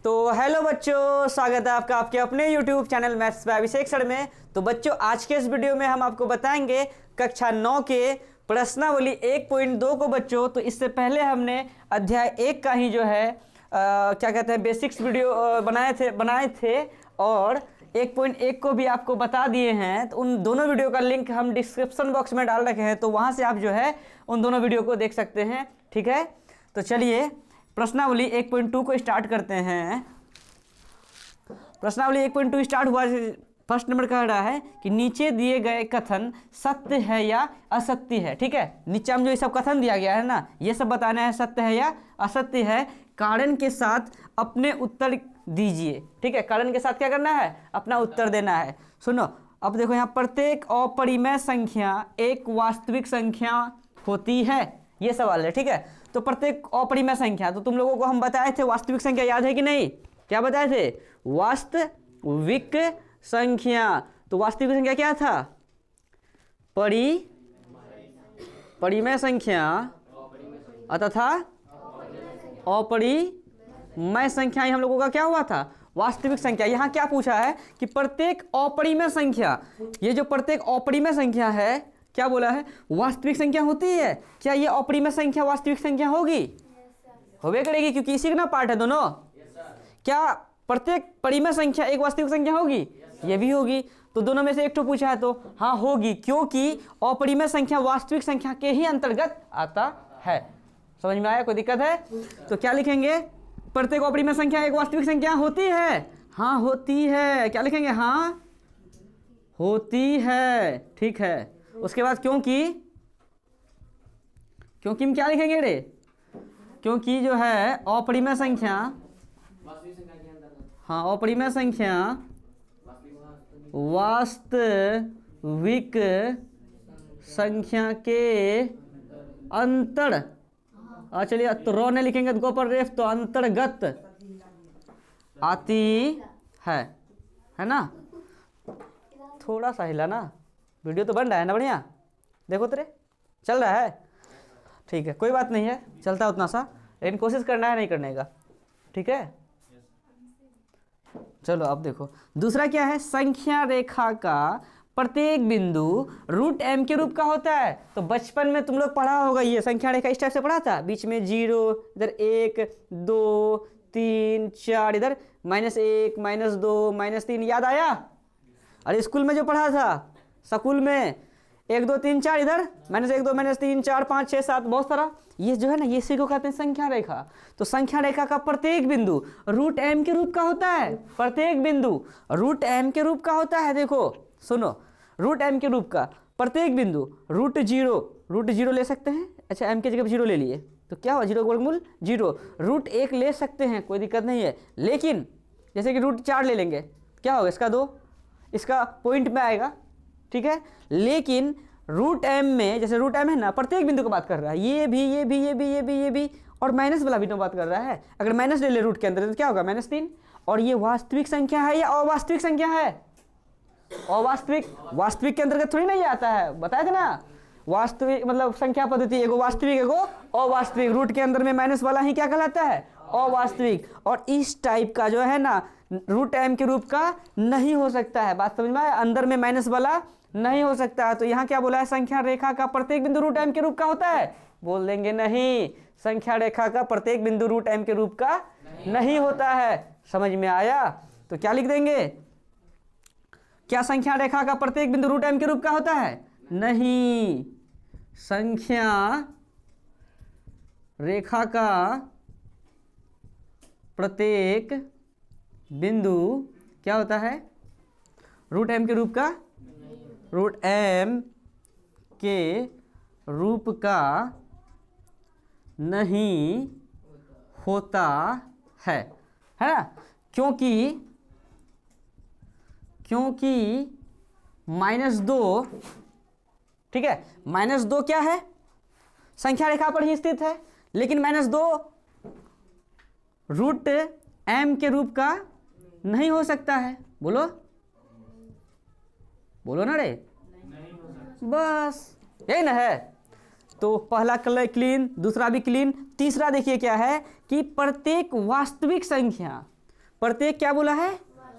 तो हेलो बच्चों, स्वागत है आपका आपके अपने YouTube channel maths by Abhishek sir में। तो बच्चों, आज के इस वीडियो में हम आपको बताएंगे कक्षा 9 के प्रश्नावली 1.2 को। बच्चों, तो इससे पहले हमने अध्याय 1 का ही जो है क्या कहते हैं बेसिक्स वीडियो बनाए थे और 1.1 को भी आपको बता दिए हैं। तो उन दोनों वीडियो का लिंक हम डिस्क्रिप्शन बॉक्स में डाल रखे हैं, तो वहाँ से आप जो है उन दोनों वीडियो को देख सकते हैं। ठीक है, तो चलिए प्रश्नावली 1.2 को स्टार्ट करते हैं। प्रश्नावली 1.2 स्टार्ट हुआ। फर्स्ट नंबर कह रहा है कि नीचे दिए गए कथन सत्य है या असत्य है। ठीक है, नीचे हम जो ये सब कथन दिया गया है ना, ये सब बताना है सत्य है या असत्य है। कारण के साथ अपने उत्तर दीजिए। ठीक है, कारण के साथ क्या करना है, अपना उत्तर देना है। सुनो, अब देखो यहाँ प्रत्येक अपरिमेय संख्या एक वास्तविक संख्या होती है, ये सवाल है। ठीक है, तो प्रत्येक अपरिमेय संख्या, तो तुम लोगों को हम बताए थे वास्तविक संख्या, याद है कि नहीं? क्या बताए थे? वास्तविक संख्या। तो वास्तविक संख्या क्या था? परिमेय संख्या तथा अपरिमेय संख्या ही हम लोगों का क्या हुआ था? वास्तविक संख्या। यहाँ क्या पूछा है कि प्रत्येक अपरिमेय संख्या, ये जो प्रत्येक अपरिमेय संख्या है, क्या बोला है? वास्तविक संख्या होती है। क्या ये अपरिमेय संख्या वास्तविक संख्या होगी? होवे करेगी, क्योंकि इसी का ना पार्ट है दोनों। क्या प्रत्येक परिमेय संख्या एक वास्तविक संख्या होगी? ये भी होगी। तो दोनों में से एक तो पूछा है, तो हाँ होगी, क्योंकि अपरिमेय संख्या वास्तविक संख्या के ही अंतर्गत आता है। समझ में आया? कोई दिक्कत है? तो क्या लिखेंगे? प्रत्येक अपरिमेय संख्या एक वास्तविक संख्या होती है। हाँ होती है। क्या लिखेंगे? हाँ होती है। ठीक है, उसके बाद क्योंकि में क्या लिखेंगे रे? क्योंकि जो है अपरिमेय संख्या, हाँ अपरिमेय संख्या वास्तविक संख्या के अंतर, चलिए तो रो ने लिखेंगे तो गो पर रेफ, तो अंतर्गत आती है ना। थोड़ा सा हिला ना, वीडियो तो बन रहा है ना बढ़िया, देखो तेरे चल रहा है। ठीक है, कोई बात नहीं है, चलता है उतना सा, लेकिन कोशिश करना है नहीं करने का। ठीक है, चलो अब देखो दूसरा क्या है। संख्या रेखा का प्रत्येक बिंदु रूट m के रूप का होता है। तो बचपन में तुम लोग पढ़ा होगा, ये संख्या रेखा इस टाइप से पढ़ा था, बीच में 0, इधर 1 2 3 4, इधर -1 -2 -3, याद आया? अरे स्कूल में जो पढ़ा था, स्कूल में 1 2 3 4, इधर -1 2 -3 4 5 6 7, बहुत सारा। ये जो है ना, ये इसी को कहते हैं संख्या रेखा। तो संख्या रेखा का प्रत्येक बिंदु रूट m के रूप का होता है। प्रत्येक बिंदु रूट m के रूप का होता है। देखो सुनो, रूट m के रूप का प्रत्येक बिंदु रूट जीरो ले सकते हैं। अच्छा, m की जगह 0 ले लिए तो क्या हुआ? 0 का वर्गमूल 0। रूट 1 ले सकते हैं, कोई दिक्कत नहीं है, लेकिन जैसे कि रूट 4 ले लेंगे, क्या होगा? इसका 2, इसका पॉइंट में आएगा। ठीक है, लेकिन रूट m में, जैसे रूट m है ना, प्रत्येक बिंदु की बात कर रहा है, ये भी और माइनस वाला भी तो बात कर रहा है। अगर माइनस ले ले रूट के अंदर तो क्या होगा? -3। और ये वास्तविक संख्या है या अवास्तविक संख्या है? अवास्तविक। वास्तविक के अंतर्गत थोड़ी ना ये आता है, बताया था ना। वास्तविक मतलब संख्या पद्धति, एगो वास्तविक एगो अवास्तविक। रूट के अंदर में माइनस वाला ही क्या कहलाता है? अवास्तविक। और इस टाइप का जो है ना, रूट m के रूप का नहीं हो सकता है। बात समझ में आया? अंदर में माइनस वाला नहीं हो सकता है। तो यहाँ क्या बोला है? संख्या रेखा का प्रत्येक बिंदु रूट m के रूप का होता है। बोल देंगे नहीं, संख्या रेखा का प्रत्येक बिंदु रूट m के रूप का नहीं होता है। समझ में आया? तो क्या लिख देंगे? क्या संख्या रेखा का प्रत्येक बिंदु रूट m के रूप का होता है? नहीं, संख्या रेखा का प्रत्येक बिंदु क्या होता है? रूट m के रूप का, रूट m के रूप का नहीं होता है ना। क्योंकि -2, ठीक है, -2 क्या है? संख्या रेखा पर ही स्थित है, लेकिन -2 रूट m के रूप का नहीं हो सकता है। बोलो ना रे, बस यही ना है। तो पहला कलर क्लीन, दूसरा भी क्लीन, तीसरा देखिए क्या है कि प्रत्येक वास्तविक संख्या प्रत्येक क्या बोला है?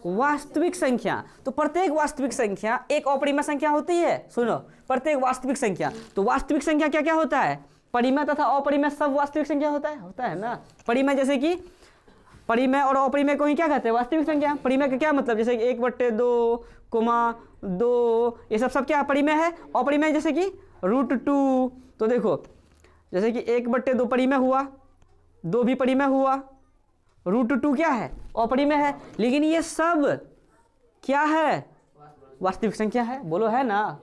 वास्तविक संख्या। तो प्रत्येक वास्तविक संख्या एक अपरिमेय संख्या होती है। सुनो, प्रत्येक वास्तविक संख्या, तो वास्तविक संख्या क्या क्या होता है? परिमेय तथा अपरिमेय सब वास्तविक संख्या होता है ना। परिमेय जैसे कि परिमेय और अपरिमेय को ही क्या कहते हैं? वास्तविक संख्या। परिमेय का क्या मतलब? जैसे कि 1/2, 2, ये सब क्या परिमेय है। अपरिमेय जैसे कि √2। तो देखो जैसे कि 1/2 परिमेय हुआ, 2 भी परिमेय हुआ, √2 क्या है? अपरिमेय है। लेकिन ये सब क्या है? वास्तविक संख्या है। बोलो है ना,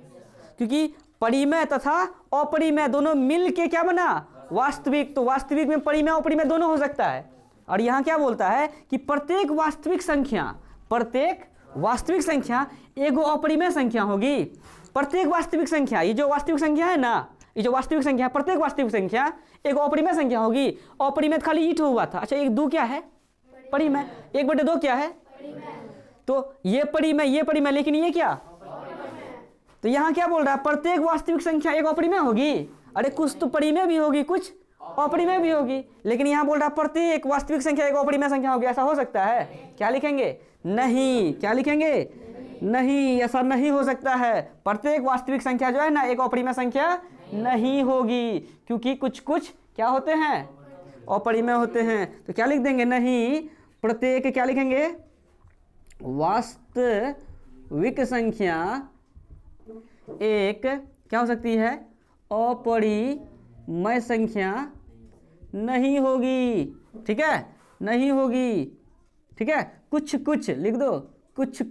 क्योंकि परिमेय तथा अपरिमेय दोनों मिल के क्या बना? वास्तविक। तो वास्तविक में परिमेय अपरिमेय दोनों हो सकता है। और यहाँ क्या बोलता है कि प्रत्येक वास्तविक संख्या एगो अपरिमेय संख्या होगी। प्रत्येक वास्तविक संख्या, ये जो वास्तविक संख्या है ना, ये जो वास्तविक संख्या, प्रत्येक वास्तविक संख्या एक अपरिमेय संख्या होगी। अपरिमेय खाली ईट हुआ था। अच्छा, 1/2 क्या है? परिमेय। 1/2 क्या है? तो ये परिमेय, लेकिन ये क्या? तो यहाँ क्या बोल रहा है? प्रत्येक वास्तविक संख्या एक अपरिमेय होगी। अरे कुछ तो परिमेय भी होगी, कुछ अपरिमेय भी होगी, लेकिन यहाँ बोल रहा है प्रत्येक वास्तविक संख्या एक अपरिमेय संख्या होगी। ऐसा हो सकता है? क्या लिखेंगे? नहीं। क्या लिखेंगे? नहीं, ऐसा नहीं हो सकता है। प्रत्येक वास्तविक संख्या जो है ना एक अपरिमेय संख्या नहीं होगी, क्योंकि कुछ कुछ क्या होते हैं? अपरिमेय होते हैं। तो क्या लिख देंगे? नहीं। प्रत्येक क्या लिखेंगे? वास्तविक संख्या एक क्या हो सकती है? अपरिमेय संख्या नहीं होगी। ठीक है, नहीं होगी। ठीक है, कुछ कुछ लिख दो। कुछ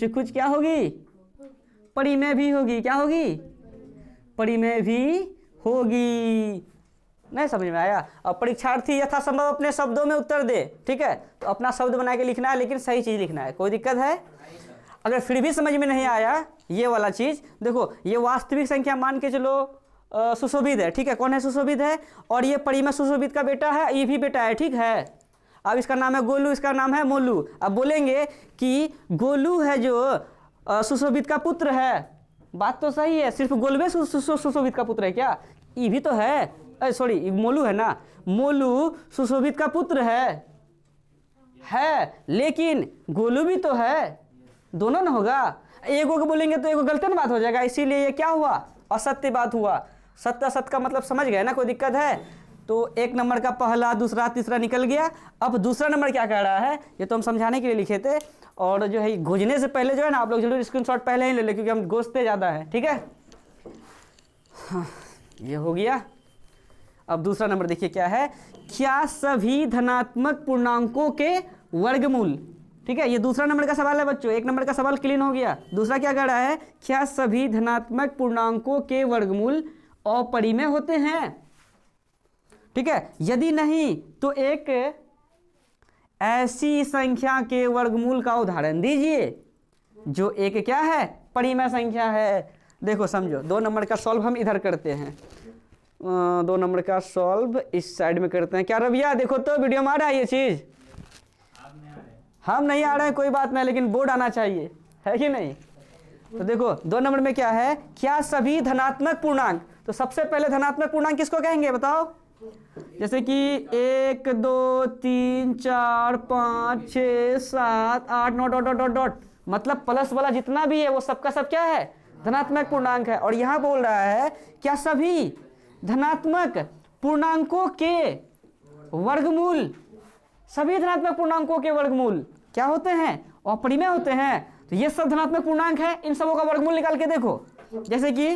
कुछ क्या होगी? परिमेय भी होगी। क्या होगी? परिमेय भी होगी। नहीं समझ में आया? अब परीक्षार्थी यथासंभव अपने शब्दों में उत्तर दे। ठीक है, तो अपना शब्द बना के लिखना है, लेकिन सही चीज लिखना है। कोई दिक्कत है? अगर फिर भी समझ में नहीं आया ये वाला चीज, देखो ये वास्तविक संख्या मान के चलो सुशोभित है। ठीक है, कौन है? सुशोभित है। और ये परिमेय सुशोभित का बेटा है, ये भी बेटा है। ठीक है, अब इसका नाम है गोलू, इसका नाम है मोलू। अब बोलेंगे कि गोलू है जो सुशोभित का पुत्र है। बात तो सही है, सिर्फ गोलवे सुशोभित का पुत्र है क्या? ये भी तो है। सॉरी, मोलू है ना। मोलू सुशोभित का पुत्र है, लेकिन गोलू भी तो है। दोनों ना होगा। एगो को बोलेंगे तो एगो गलत ना बात हो जाएगा। इसीलिए ये क्या हुआ? असत्य बात हुआ। सत्य असत्य का मतलब समझ गए ना? कोई दिक्कत है? तो एक नंबर का पहला, दूसरा, तीसरा निकल गया। अब दूसरा नंबर क्या कह रहा है, ये तो हम समझाने के लिए लिखे थे। और जो है गोजने से पहले जो है ना, आप लोग जरूर स्क्रीनशॉट पहले ही ले लें, क्योंकि हम गोजते ज़्यादा है। ठीक है, हाँ, ये हो गया। अब दूसरा नंबर देखिए क्या है। क्या सभी धनात्मक पूर्णांकों के वर्गमूल? ठीक है, ये दूसरा नंबर का सवाल है बच्चों। एक नंबर का सवाल क्लीन हो गया। दूसरा क्या कह रहा है? क्या सभी धनात्मक पूर्णांकों के वर्गमूल अपरिमेय होते हैं? ठीक है, यदि नहीं तो एक ऐसी संख्या के वर्गमूल का उदाहरण दीजिए जो एक क्या है? परिमेय संख्या है। देखो समझो, 2 नंबर का सॉल्व हम इधर करते हैं। 2 नंबर का सॉल्व इस साइड में करते हैं। क्या रबिया देखो तो वीडियो में आ रहा है ये चीज? हम नहीं आ रहे हैं, कोई बात नहीं, लेकिन बोर्ड आना चाहिए, है कि नहीं? तो देखो 2 नंबर में क्या है? क्या सभी धनात्मक पूर्णांक। तो सबसे पहले धनात्मक पूर्णांक किसको कहेंगे बताओ? जैसे कि 1 2 3 4 5 6 7 8 9 डॉट डॉट डॉट डॉट, मतलब प्लस वाला जितना भी है वो सबका सब क्या है? धनात्मक पूर्णांक है। और यहाँ बोल रहा है क्या सभी धनात्मक पूर्णांकों के वर्गमूल, सभी धनात्मक पूर्णांकों के वर्गमूल क्या होते हैं? अपरिमेय होते हैं। तो ये सब धनात्मक पूर्णांक है, इन सबों का वर्गमूल निकाल के देखो। जैसे कि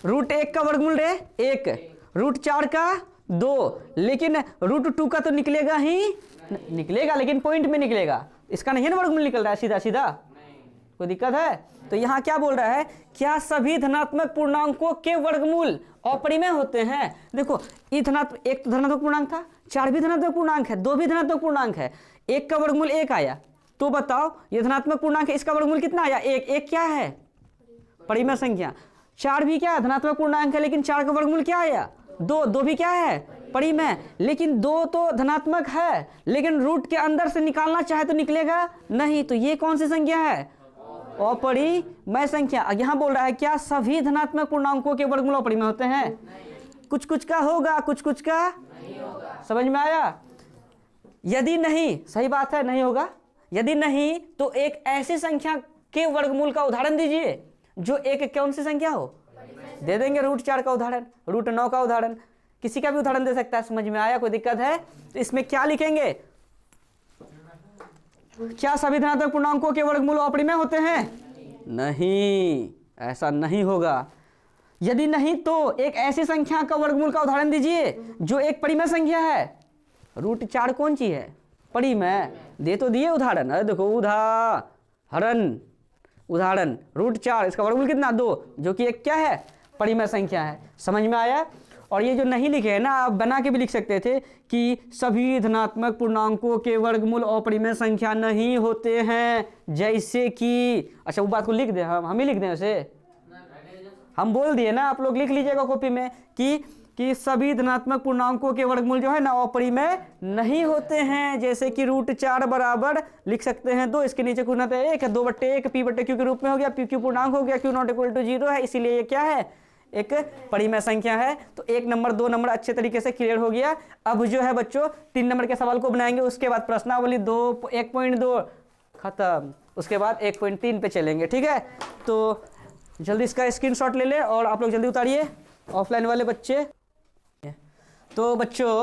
√1 का वर्गमूल 1, √4 का 2, लेकिन √2 का तो निकलेगा ही निकलेगा, लेकिन पॉइंट में निकलेगा। इसका नहीं ना वर्गमूल निकल रहा है सीधा सीधा। कोई दिक्कत है? तो यहाँ क्या बोल रहा है? क्या सभी धनात्मक पूर्णांकों के वर्गमूल अपरिमेय होते हैं? देखो ये धनात्मक, एक तो धनात्मक पूर्णांक था, 4 भी धनात्मक पूर्णांक है, 2 भी धनात्मक पूर्णांक है। 1 का वर्गमूल 1 आया, तो बताओ ये धनात्मक पूर्णांक है, इसका वर्गमूल कितना आया? 1। 1 क्या है? परिमेय संख्या। 4 भी क्या धनात्मक पूर्णांक है, लेकिन 4 का वर्गमूल क्या आया? 2। 2 भी क्या है? परिमेय। लेकिन 2 तो धनात्मक है, लेकिन रूट के अंदर से निकालना चाहे तो निकलेगा नहीं। तो ये कौन सी संख्या है? अपरिमेय संख्या। यहाँ बोल रहा है क्या सभी धनात्मक पूर्णांकों के वर्गमूल अपरिमेय होते हैं? कुछ कुछ का होगा, कुछ कुछ का नहीं होगा। समझ में आया? यदि नहीं, सही बात है, नहीं होगा। यदि नहीं तो एक ऐसी संख्या के वर्गमूल का उदाहरण दीजिए जो एक कौन सी संख्या हो। दे देंगे √4 का उदाहरण, √9 का उदाहरण, किसी का भी उदाहरण दे सकता है। समझ में आया? कोई दिक्कत है? तो इसमें क्या लिखेंगे? क्या सभी धनात्मक पूर्णांकों के वर्गमूल अपरिमेय होते हैं? नहीं, ऐसा नहीं होगा। यदि नहीं तो एक ऐसी संख्या का वर्गमूल का उदाहरण दीजिए जो एक परिमेय संख्या है। √4 कौन सी है? परिमेय। दे तो दिए उदाहरण, अरे देखो उदाहरण √4, इसका वर्गमूल कितना? 2, जो कि एक क्या है? परिमेय संख्या है। समझ में आया? और ये जो नहीं लिखे हैं ना, आप बना के भी लिख सकते थे कि सभी धनात्मक पूर्णांकों के वर्गमूल अपरिमेय संख्या नहीं होते हैं। जैसे कि, अच्छा वो बात को लिख दें, हम ही लिख दें उसे, हम बोल दिए ना, आप लोग लिख लीजिएगा कॉपी में कि सभी धनात्मक पूर्णांकों के वर्गमूल जो है ना अपरिमेय नहीं होते हैं। जैसे कि √4 बराबर लिख सकते हैं 2, इसके नीचे गुणा 1 है, 2/1 p/q के रूप में हो गया, p q पूर्णांक हो गया, q ≠ 0 है, इसीलिए ये क्या है? एक परिमेय संख्या है। तो 1 नंबर 2 नंबर अच्छे तरीके से क्लियर हो गया। अब जो है बच्चों 3 नंबर के सवाल को बनाएंगे, उसके बाद प्रश्नावली 1.2 खत्म, उसके बाद 1.3 पे चलेंगे। ठीक है, तो जल्दी इसका स्क्रीनशॉट ले लें और आप लोग जल्दी उतारिए, ऑफलाइन वाले बच्चे। तो बच्चों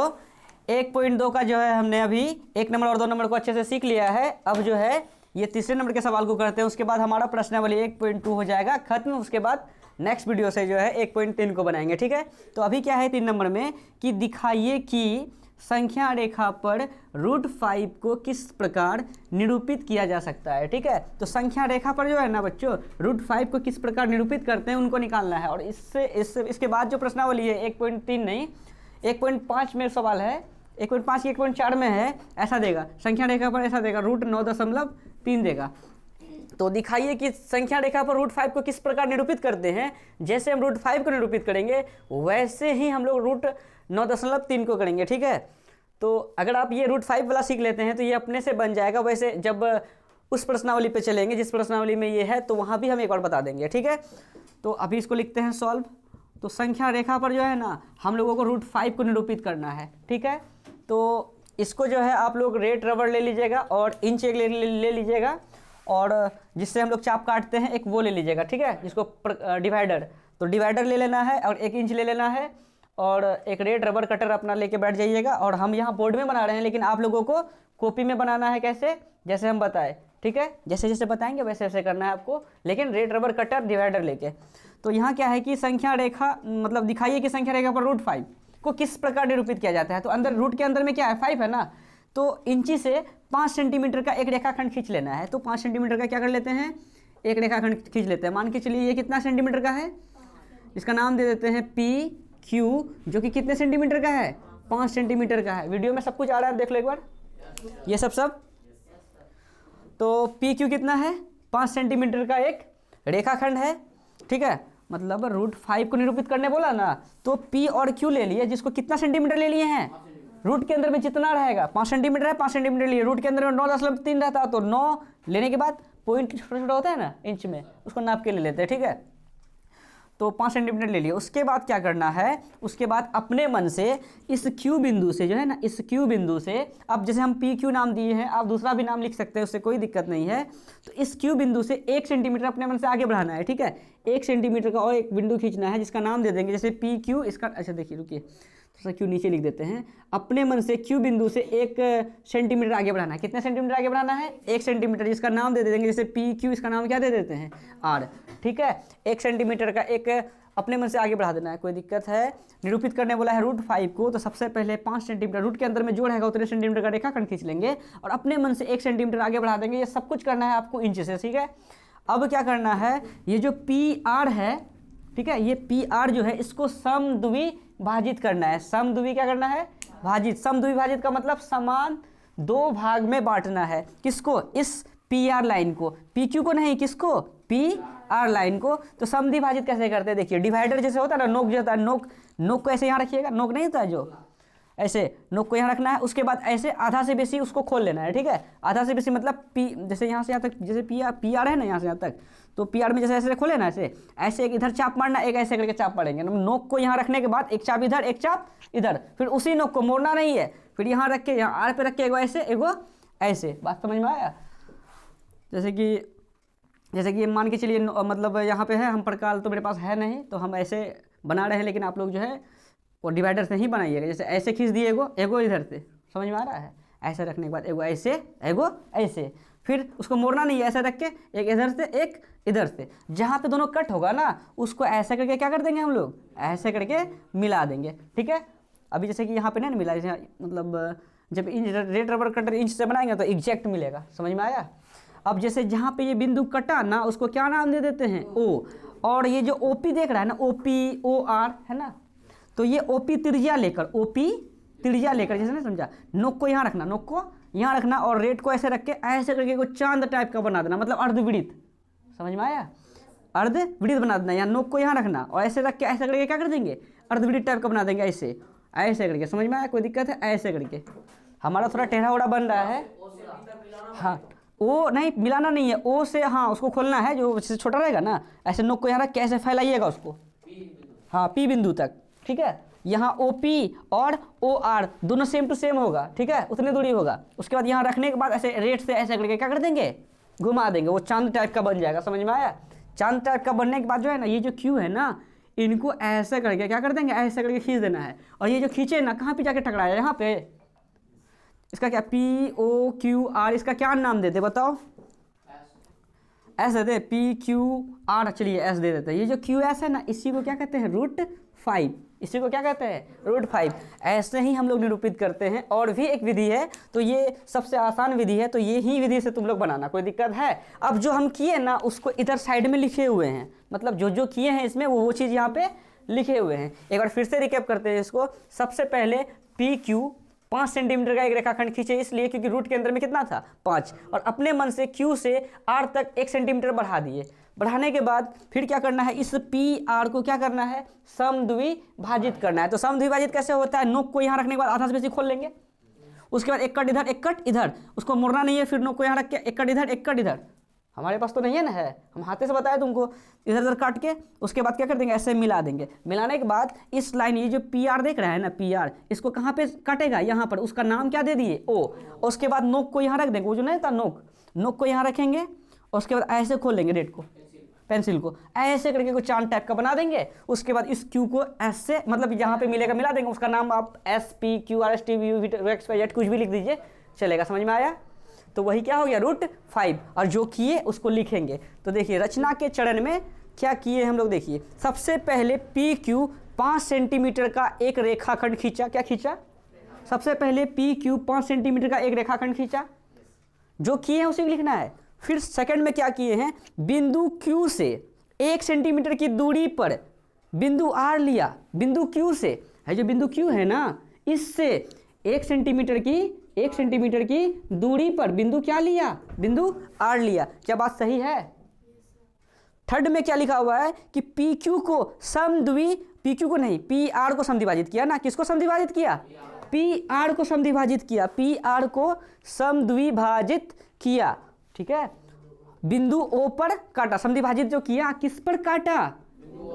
1.2 का जो है हमने अभी 1 नंबर और 2 नंबर को अच्छे से सीख लिया है। अब जो है ये तीसरे नंबर के सवाल को करते हैं, उसके बाद हमारा प्रश्नावली 1.2 हो जाएगा खत्म। उसके बाद नेक्स्ट वीडियो से जो है 1.3 को बनाएंगे। ठीक है, तो अभी क्या है 3 नंबर में कि दिखाइए कि संख्या रेखा पर √5 को किस प्रकार निरूपित किया जा सकता है। ठीक है, तो संख्या रेखा पर जो है ना बच्चों √5 को किस प्रकार निरूपित करते हैं उनको निकालना है। और इसके बाद जो प्रश्नावली है 1.3 नहीं 1.5 में सवाल है, 1.5 1.4 में है, ऐसा देगा संख्या रेखा पर, ऐसा देगा √9.3 देगा। तो दिखाइए कि संख्या रेखा पर √5 को किस प्रकार निरूपित करते हैं। जैसे हम √5 को निरूपित करेंगे वैसे ही हम लोग √9.3 को करेंगे। ठीक है, तो अगर आप ये √5 वाला सीख लेते हैं तो ये अपने से बन जाएगा। वैसे जब उस प्रश्नावली पे चलेंगे जिस प्रश्नावली में ये है तो वहाँ भी हम एक बार बता देंगे। ठीक है, तो अभी इसको लिखते हैं सॉल्व। तो संख्या रेखा पर जो है ना हम लोगों को √5 को निरूपित करना है। ठीक है, तो इसको जो है आप लोग रेड रबड़ ले लीजिएगा और इंच एक ले लीजिएगा, और जिससे हम लोग चाप काटते हैं एक वो ले लीजिएगा। ठीक है, जिसको डिवाइडर, तो डिवाइडर ले लेना है और 1 इंच ले लेना है और एक रेड रबर कटर अपना लेके बैठ जाइएगा। और हम यहाँ बोर्ड में बना रहे हैं लेकिन आप लोगों को कॉपी में बनाना है। कैसे? जैसे हम बताए। ठीक है, जैसे जैसे बताएंगे वैसे वैसे करना है आपको, लेकिन रेड रबर कटर डिवाइडर लेके। तो यहाँ क्या है कि संख्या रेखा मतलब दिखाइए कि संख्या रेखा पर √5 को किस प्रकार निरूपित किया जाता है। तो अंदर रूट के अंदर में क्या है 5 है ना, तो इंची से 5 सेंटीमीटर का एक रेखाखंड खींच लेना है। तो 5 सेंटीमीटर का क्या कर लेते हैं, एक रेखाखंड खींच लेते हैं। मान के चलिए ये कितना सेंटीमीटर का है, इसका नाम दे देते हैं PQ, जो कि कितने सेंटीमीटर का है 5 सेंटीमीटर का है। वीडियो में सब कुछ आ रहा है, देख लो एक बार ये सब। तो PQ कितना है 5 सेंटीमीटर का एक रेखाखंड है। ठीक है, मतलब √5 को निरूपित करने बोला ना, तो P और Q ले लिए, जिसको कितना सेंटीमीटर ले लिए हैं, रूट के अंदर में जितना रहेगा 5 सेंटीमीटर है, 5 सेंटीमीटर लिए, रूट के अंदर में 9.3 रहता, तो 9 लेने के बाद पॉइंट छोटा छोटा होता है ना इंच में, उसको नाप के ले लेते हैं। ठीक है, तो 5 सेंटीमीटर ले लिए। उसके बाद क्या करना है, उसके बाद अपने मन से इस Q बिंदु से जो है ना, इस Q बिंदु से, अब जैसे हम PQ नाम दिए हैं, आप दूसरा भी नाम लिख सकते हैं, उससे कोई दिक्कत नहीं है। तो इस Q बिंदु से 1 सेंटीमीटर अपने मन से आगे बढ़ाना है। ठीक है, 1 सेंटीमीटर का और एक बिंदु खींचना है जिसका नाम दे देंगे जैसे PQ। इसका अच्छा देखिए, रुकिए थोड़ा Q नीचे लिख देते हैं। अपने मन से Q बिंदु से 1 सेंटीमीटर आगे बढ़ाना है। कितने सेंटीमीटर आगे बढ़ाना है 1 सेंटीमीटर, जिसका नाम दे देंगे जैसे PQ, इसका नाम क्या दे देते हैं R। ठीक है, 1 सेंटीमीटर का एक अपने मन से आगे बढ़ा देना है, कोई दिक्कत है। निरूपित करने बोला है √5 को, तो सबसे पहले 5 सेंटीमीटर रूट के अंदर में जो रहेगा उतने सेंटीमीटर का रेखाखंड खींच लेंगे और अपने मन से 1 सेंटीमीटर आगे बढ़ा देंगे। ये सब कुछ करना है आपको इंच से। ठीक है, अब क्या करना है, ये जो PR है, ठीक है, ये PR जो है इसको समद्वि भाजित करना है। समद्वि क्या करना है, भाजित। समद्वि भाजित का मतलब समान 2 भाग में बांटना है। किसको, इस PR लाइन को, PQ को नहीं, किसको, PR लाइन को। तो समद्वि भाजित कैसे करते हैं, देखिए डिवाइडर जैसे होता है ना, नोक जो होता है, नोक को ऐसे यहाँ रखिएगा, नोक नहीं होता है जो, ऐसे नोक को यहाँ रखना है, उसके बाद ऐसे आधा से बेसी उसको खोल लेना है, ठीक है। आधा से बेसी मतलब पी, जैसे यहाँ से यहाँ तक, जैसे पी आर है ना, यहाँ से यहाँ तक, तो पी आर में जैसे ऐसे खोले ना, ऐसे ऐसे एक इधर चाप मारना, एक ऐसे करके चाप पड़ेंगे। नोक को यहाँ रखने के बाद एक चाप इधर, एक चाप इधर, फिर उसी नोक को मोड़ना नहीं है, फिर यहाँ रख के, यहाँ आर पे रख के एगो ऐसे, एगो ऐसे। बात समझ में आया? जैसे कि मान के चलिए मतलब यहाँ पे है, हम प्रकार तो मेरे पास है नहीं, तो हम ऐसे बना रहे हैं, लेकिन आप लोग जो है वो डिवाइडर से ही बनाइएगा। जैसे ऐसे खींच दिए, एगो इधर से, समझ में आ रहा है? ऐसे रखने के बाद एगो ऐसे, एगो ऐसे, फिर उसको मोड़ना नहीं है, ऐसे रख के एक इधर से एक इधर से, जहाँ पे दोनों कट होगा ना उसको ऐसे करके क्या कर देंगे हम लोग, ऐसे करके मिला देंगे, ठीक है। अभी जैसे कि यहाँ पे नहीं मिला, जैसे मतलब जब रेड रबर कटर इंच से बनाएंगे तो एग्जैक्ट मिलेगा, समझ में आया? अब जैसे जहाँ पे ये बिंदु कटा ना, उसको क्या नाम दे देते हैं, ओ। और ये जो ओपी देख रहा है ना, ओपी ओ आर है ना, तो ये ओपी त्रिज्या लेकर, ओपी त्रिज्या लेकर, जैसे ना समझा, नोक को यहाँ रखना, नोक को यहाँ रखना, और रेड को ऐसे रख के ऐसे करके कोई चांद टाइप का बना देना, मतलब अर्धवृत्त, समझ में आया? अर्धवृत्त बना देना। यहाँ नोक को यहाँ रखना और ऐसे रख के ऐसे करके क्या कर देंगे, अर्धवृत्त टाइप का बना देंगे, ऐसे ऐसे करके। समझ में आया? कोई दिक्कत है? ऐसे करके हमारा थोड़ा टेढ़ा ओढ़ा बन रहा है। हाँ, ओ नहीं, मिलाना नहीं है, ओ से हाँ उसको खोलना है, जो छोटा रहेगा ना, ऐसे नोक को यहाँ रख के ऐसे फैलाइएगा उसको, हाँ पी बिंदु तक, ठीक है। यहाँ ओ पी और ओ आर दोनों सेम टू सेम होगा, ठीक है, उतनी दूरी होगा। उसके बाद यहाँ रखने के बाद ऐसे रेड से ऐसे करके क्या कर देंगे, घुमा देंगे, वो चांद टाइप का बन जाएगा, समझ में आया? चांद टाइप का बनने के बाद जो है ना, ये जो क्यू है ना, इनको ऐसे करके क्या कर देंगे, ऐसे करके खींच देना है। और ये जो खींचे ना, कहाँ पे जाके टकराया, यहाँ पे। इसका क्या, पी ओ क्यू आर, इसका क्या नाम देते बताओ? एस देते, पी क्यू आर, चलिए एस दे देते हैं। ये जो क्यू एस है ना, इसी को क्या कहते हैं, √5, इसी को क्या कहते हैं, √5। ऐसे ही हम लोग निरूपित करते हैं। और भी एक विधि है, तो ये सबसे आसान विधि है, तो ये ही विधि से तुम लोग बनाना, कोई दिक्कत है? अब जो हम किए ना, उसको इधर साइड में लिखे हुए हैं, मतलब जो किए हैं इसमें वो चीज़ यहाँ पे लिखे हुए हैं। एक बार फिर से रिकैप करते हैं इसको। सबसे पहले पी क्यू 5 सेंटीमीटर का एक रेखाखंड खींचे, इसलिए क्योंकि रूट के अंदर में कितना था, 5, और अपने मन से क्यू से आर तक 1 सेंटीमीटर बढ़ा दिए। बढ़ाने के बाद फिर क्या करना है, इस पी आर को क्या करना है, समद्विभाजित करना है। तो समद्विभाजित कैसे होता है, नोक को यहाँ रखने के बाद आधा से बेसी खोल लेंगे, उसके बाद एक कट इधर, एक कट इधर, उसको मोड़ना नहीं है, फिर नोक को यहाँ रख के एक कट इधर, एक कट इधर। हमारे पास तो नहीं है ना, है, हम हाथे से बताए तुमको, इधर उधर काट के उसके बाद क्या कर देंगे, ऐसे मिला देंगे। मिलाने के बाद इस लाइन, ये जो पी आर देख रहा है ना, पी आर, इसको कहाँ पे काटेगा, यहाँ पर, उसका नाम क्या दे दिए, ओ। उसके बाद नोक को यहाँ रख देंगे, वो जो नहीं था नोक को यहाँ रखेंगे, उसके बाद ऐसे खोल लेंगे रेड को, पेंसिल को ऐसे करके कोई चांद टाइप का बना देंगे। उसके बाद इस क्यू को ऐसे, मतलब यहाँ पे मिलेगा, मिला देंगे, उसका नाम आप S P Q R S T V X Y Z कुछ भी लिख दीजिए, चलेगा, समझ में आया? तो वही क्या हो गया, √5, और जो किए उसको लिखेंगे। तो देखिए रचना के चरण में क्या किए हम लोग, देखिए सबसे पहले पी क्यू 5 सेंटीमीटर का एक रेखाखंड खींचा, क्या खींचा, सबसे पहले पी क्यू 5 सेंटीमीटर का एक रेखाखंड खींचा, जो किए हैं उसी को लिखना है। फिर सेकंड में क्या किए हैं, बिंदु क्यू से 1 सेंटीमीटर की दूरी पर बिंदु आर लिया, बिंदु क्यू से है, जो बिंदु क्यू है ना, इससे 1 सेंटीमीटर की दूरी पर बिंदु क्या लिया, बिंदु आर लिया। क्या बात सही है? थर्ड में क्या लिखा हुआ है कि पी क्यू को पी क्यू को नहीं, पी आर को समद्विभाजित किया ना, किसको समद्विभाजित किया, पी आर को समद्विभाजित किया, पी आर को समद्विभाजित किया, ठीक है। बिंदु ओ पर काटा, समद्विभाजित जो किया किस पर काटा,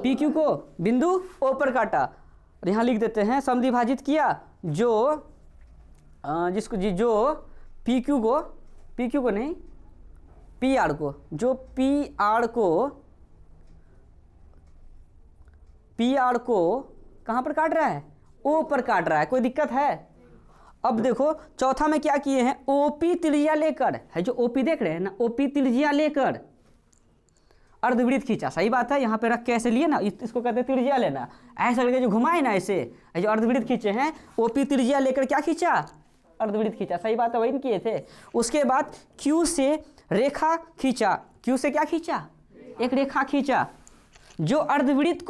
पी क्यू को बिंदु ओ पर काटा। और यहाँ लिख देते हैं समद्विभाजित किया, जो पी क्यू को नहीं, पी आर को, जो पी आर को कहाँ पर काट रहा है, ओ पर काट रहा है, कोई दिक्कत है? अब देखो चौथा में क्या किए हैं, ओपी त्रिज्या लेकर, है जो ओपी देख रहे हैं ना, ओपी त्रिज्या लेकर अर्धवृत्त खींचा, सही बात है, यहाँ पे रख के ऐसे लिए ना, इसको कहते हैं त्रिज्या लेना, ऐसा करके जो घुमाए ना, ऐसे जो अर्धवृत्त खींचे हैं, ओपी त्रिज्या लेकर क्या खींचा, अर्धवृत्त खींचा, सही बात है, वही किए थे। उसके बाद क्यू से रेखा खींचा, क्यू से क्या खींचा, एक रेखा खींचा, जो अर्धवृत्त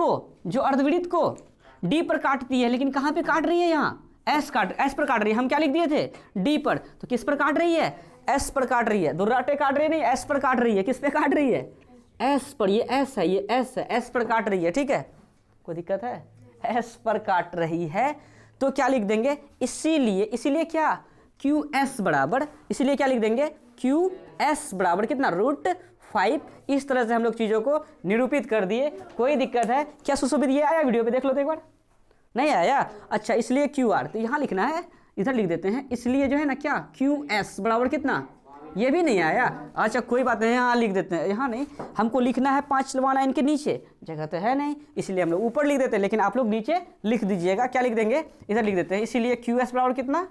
को डी पर काटती है, लेकिन कहाँ पे काट रही है, यहाँ एस पर काट रही है। हम क्या लिख दिए थे, डी पर, तो किस पर काट रही है, एस पर काट रही है, दुर्राटे काट रही नहीं, एस पर काट रही है। किस पे काट रही है, एस पर, ये एस है, एस पर काट रही है, ठीक है, कोई दिक्कत है, एस पर काट रही है। तो क्या लिख देंगे, इसीलिए क्या, क्यू एस बराबर, इसीलिए क्या लिख देंगे, क्यू एस बराबर कितना, √5। इस तरह से हम लोग चीज़ों को निरूपित कर दिए। कोई दिक्कत है क्या सुशोभित? ये आया वीडियो पे, देख लो तो एक बार, नहीं आया? अच्छा, इसलिए क्यू आर, तो यहाँ लिखना है, इधर लिख देते हैं, इसलिए जो है ना क्या, क्यू एस बराबर कितना, ये भी नहीं आया। अच्छा कोई बात नहीं, यहाँ लिख देते हैं, यहाँ नहीं, हमको लिखना है 5वां लाइन के नीचे, जगह तो है नहीं, इसलिए हम लोग ऊपर लिख देते हैं, लेकिन आप लोग नीचे लिख दीजिएगा। क्या लिख देंगे, इधर लिख देते हैं, इसीलिए क्यू एस बराबर कितना,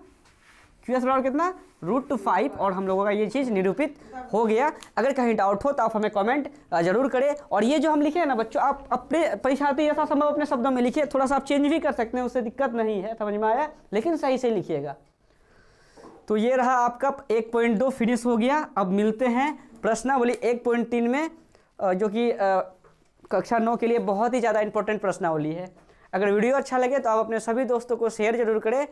क्यू एस बराबर कितना, √5। और हम लोगों का ये चीज़ निरूपित हो गया। अगर कहीं डाउट हो तो आप हमें कमेंट जरूर करें। और ये जो हम लिखे हैं ना बच्चों, आप अपने परीक्षार्थी यथा संभव अपने शब्दों में लिखिए, थोड़ा सा आप चेंज भी कर सकते हैं, उससे दिक्कत नहीं है, समझ में आया, लेकिन सही से लिखिएगा। तो ये रहा आपका 1.2 फिनिश हो गया। अब मिलते हैं प्रश्नावली 1.3 में, जो कि कक्षा 9 के लिए बहुत ही ज़्यादा इंपॉर्टेंट प्रश्नावली है। अगर वीडियो अच्छा लगे तो आप अपने सभी दोस्तों को शेयर जरूर करें।